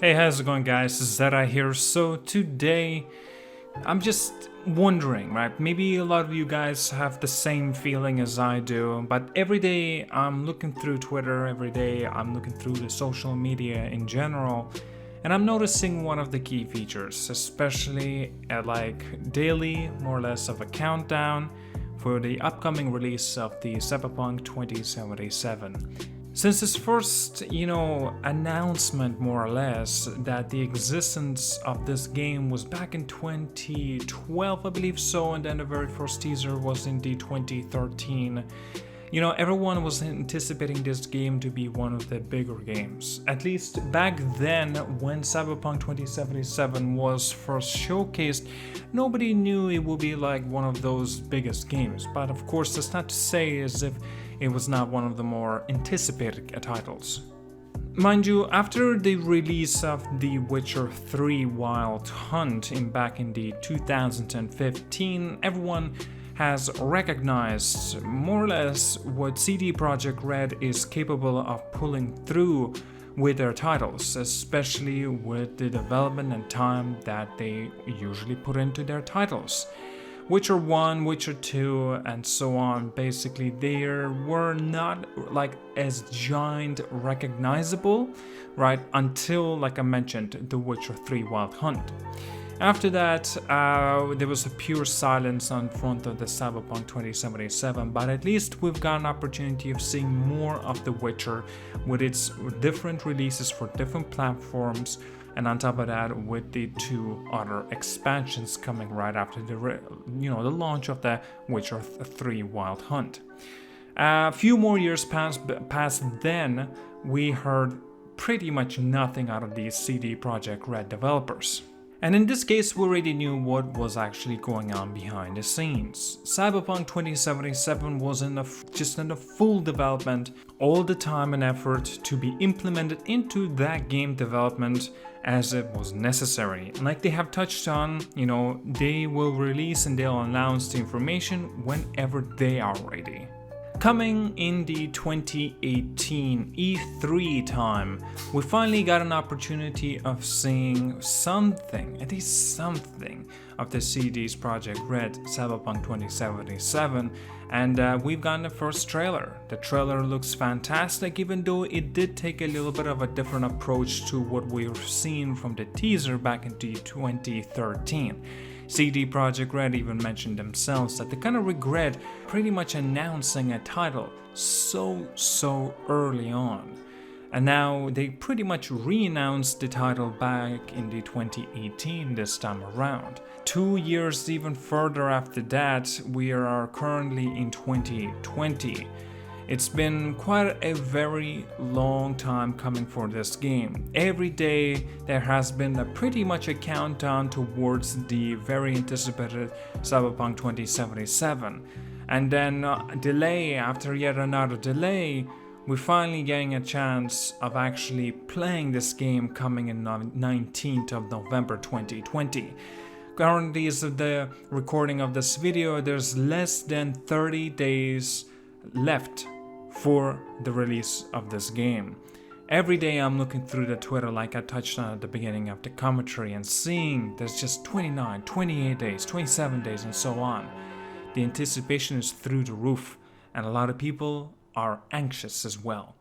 Hey, how's it going, guys? This is ZDEyE here. So today, I'm just wondering, right? Maybe a lot of you guys have the same feeling as I do, but every day I'm looking through Twitter, every day I'm looking through the social media in general, and I'm noticing one of the key features, especially at like daily, more or less, of a countdown for the upcoming release of the Cyberpunk 2077. Since its first, announcement more or less that the existence of this game was back in 2012, I believe so, and then the very first teaser was indeed 2013. Everyone was anticipating this game to be one of the bigger games. At least back then, when Cyberpunk 2077 was first showcased, nobody knew it would be like one of those biggest games. But of course, that's not to say as if it was not one of the more anticipated titles. Mind you, after the release of The Witcher 3 Wild Hunt back in the 2015, everyone has recognized more or less what CD Projekt Red is capable of pulling through with their titles, especially with the development and time that they usually put into their titles. Witcher 1, Witcher 2, and so on, basically they were not like as giant recognizable, right, until, like I mentioned, The Witcher 3 Wild Hunt. After that, there was a pure silence on front of the Cyberpunk 2077, but at least we've got an opportunity of seeing more of The Witcher with its different releases for different platforms, and on top of that, with the two other expansions coming right after the launch of the Witcher 3 Wild Hunt. A few more years past then, we heard pretty much nothing out of these CD Projekt Red developers. And in this case, we already knew what was actually going on behind the scenes. Cyberpunk 2077 was just in a full development, all the time and effort to be implemented into that game development as it was necessary. Like they have touched on, they will release and they'll announce the information whenever they are ready. Coming in the 2018 E3 time, we finally got an opportunity of seeing something, at least something, of the CD Projekt Red Cyberpunk 2077, and we've gotten the first trailer. The trailer looks fantastic, even though it did take a little bit of a different approach to what we've seen from the teaser back in 2013. CD Projekt Red even mentioned themselves that they kind of regret pretty much announcing a title so early on. And now they pretty much re-announced the title back in the 2018 this time around. 2 years even further after that, we are currently in 2020. It's been quite a very long time coming for this game. Every day there has been pretty much a countdown towards the very anticipated Cyberpunk 2077. And then delay after yet another delay, we're finally getting a chance of actually playing this game coming in 19th of November 2020. Currently, as of the recording of this video, there's less than 30 days left for the release of this game. Every day I'm looking through the Twitter like I touched on at the beginning of the commentary and seeing there's just 29, 28 days, 27 days and so on. The anticipation is through the roof and a lot of people are anxious as well.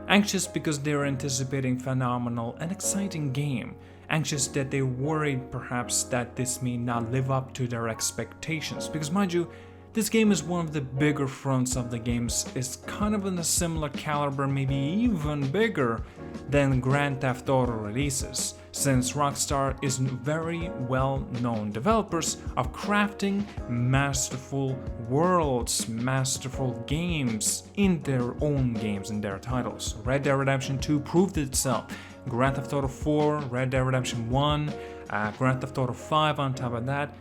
Anxious because they're anticipating phenomenal and exciting game. Anxious that they're worried perhaps that this may not live up to their expectations, because mind you, this game is one of the bigger fronts of the games. It's kind of in a similar caliber, maybe even bigger than Grand Theft Auto releases, since Rockstar is very well-known developers of crafting masterful worlds, masterful games in their own games, in their titles. Red Dead Redemption 2 proved itself. Grand Theft Auto 4, Red Dead Redemption 1, Grand Theft Auto 5 on top of that,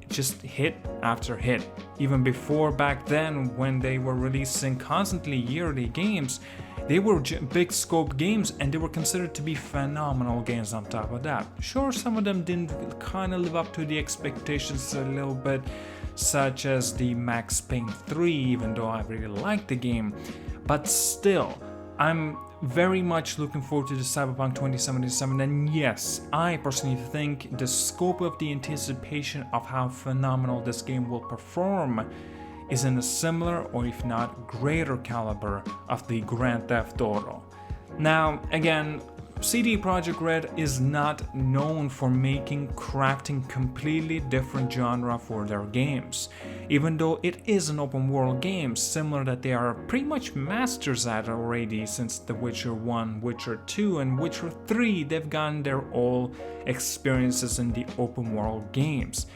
just hit after hit. Even before back then, when they were releasing constantly yearly games, they were big scope games and they were considered to be phenomenal games on top of that. Sure, some of them didn't kind of live up to the expectations a little bit, such as the Max Payne 3, even though I really liked the game, but still, I'm very much looking forward to the Cyberpunk 2077, and yes, I personally think the scope of the anticipation of how phenomenal this game will perform is in a similar, or if not greater caliber of the Grand Theft Auto. Now, again, CD Projekt Red is not known for crafting completely different genre for their games. Even though it is an open world game, similar that they are pretty much masters at already since The Witcher 1, Witcher 2 and Witcher 3, they've gotten their all experiences in the open world games.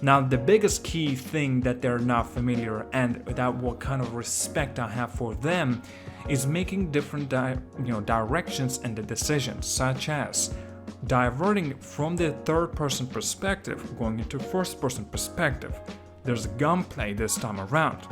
Now, the biggest key thing that they're not familiar and that what kind of respect I have for them is making different directions and the decisions, such as diverting from the third-person perspective, going into first-person perspective. There's gunplay this time around.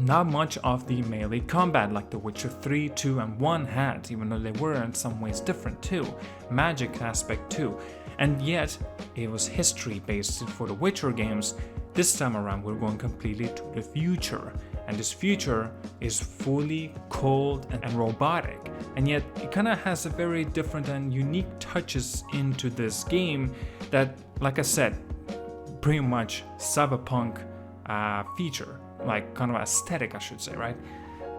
Not much of the melee combat like The Witcher 3, 2 and 1 had, even though they were in some ways different too. Magic aspect too. And yet, it was history based for the Witcher games. This time around we're going completely to the future. And this future is fully cold and robotic. And yet it kind of has a very different and unique touches into this game that, like I said, pretty much cyberpunk feature, like kind of aesthetic I should say, right?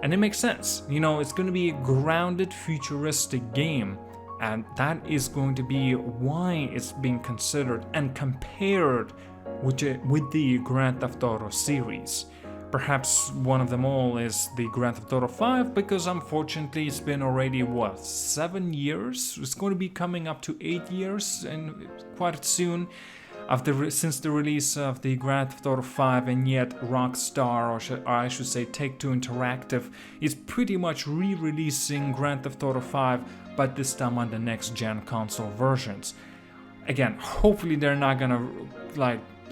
And it makes sense. It's going to be a grounded futuristic game. And that is going to be why it's being considered and compared with the Grand Theft Auto series. Perhaps one of them all is the Grand Theft Auto 5, because unfortunately it's been already, 7 years? It's going to be coming up to 8 years and quite soon since the release of the Grand Theft Auto 5, and yet Rockstar, or I should say Take-Two Interactive, is pretty much re-releasing Grand Theft Auto 5, but this time on the next-gen console versions. Again, hopefully they're not gonna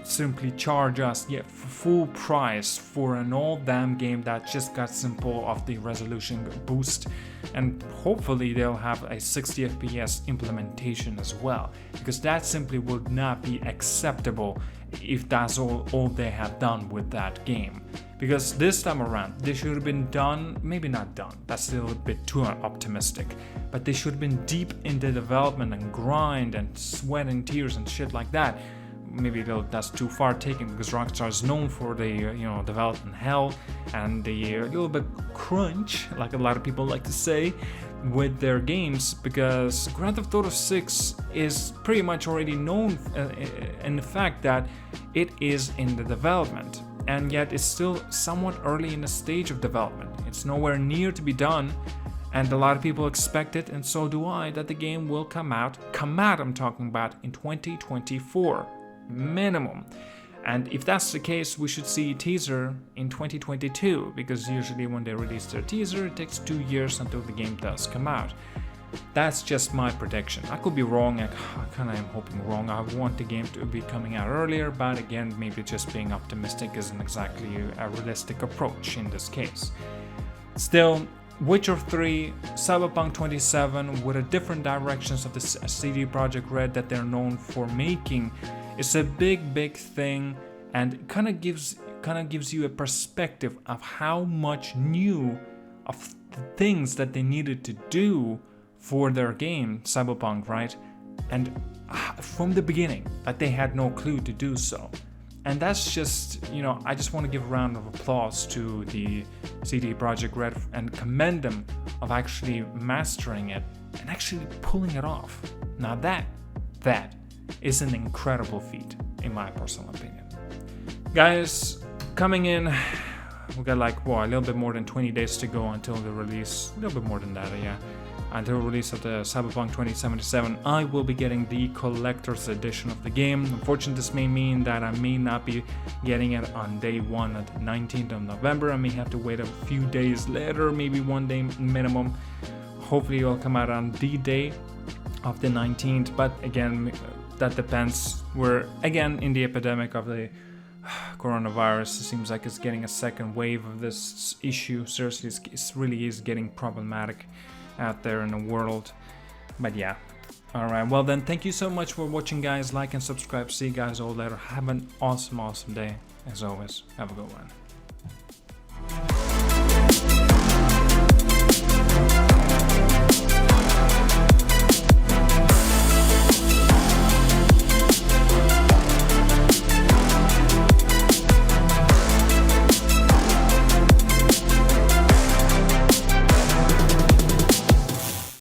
simply charge us full price for an old damn game that just got simple of the resolution boost, and hopefully they'll have a 60 FPS implementation as well, because that simply would not be acceptable if that's all they have done with that game. Because this time around they should have been done, maybe not done, that's still a bit too optimistic, but they should have been deep in the development and grind and sweat and tears and shit like that. Maybe that's too far taken, because Rockstar is known for the development hell and the little bit crunch, like a lot of people like to say, with their games, because Grand Theft Auto 6 is pretty much already known in the fact that it is in the development, and yet it's still somewhat early in the stage of development. It's nowhere near to be done, and a lot of people expect it, and so do I, that the game will come out I'm talking about, in 2024. Minimum. And if that's the case, we should see a teaser in 2022, because usually when they release their teaser it takes 2 years until the game does come out. That's just my prediction. I could be wrong, I kind of am hoping wrong. I want the game to be coming out earlier, but again, maybe just being optimistic isn't exactly a realistic approach in this case. Still, Witcher 3, Cyberpunk 27, with the different directions of the CD Projekt Red that they're known for making, it's a big thing, and kind of gives you a perspective of how much new of the things that they needed to do for their game Cyberpunk, right? And from the beginning that they had no clue to do so. And that's just, I just want to give a round of applause to the CD Projekt Red and commend them of actually mastering it and actually pulling it off. Now that is an incredible feat, in my personal opinion. Guys, coming in, we got a little bit more than 20 days to go until the release, a little bit more than that, yeah. Until the release of the Cyberpunk 2077, I will be getting the collector's edition of the game. Unfortunately, this may mean that I may not be getting it on day one at the 19th of November. I may have to wait a few days later, maybe 1 day minimum. Hopefully it will come out on the day of the 19th, but again, that depends. We're again in the epidemic of the coronavirus. It seems like it's getting a second wave of this issue. Seriously, it really is getting problematic out there in the world. But yeah, all right, well then, thank you so much for watching, guys. Like and subscribe. See you guys all later. Have an awesome day. As always, have a good one.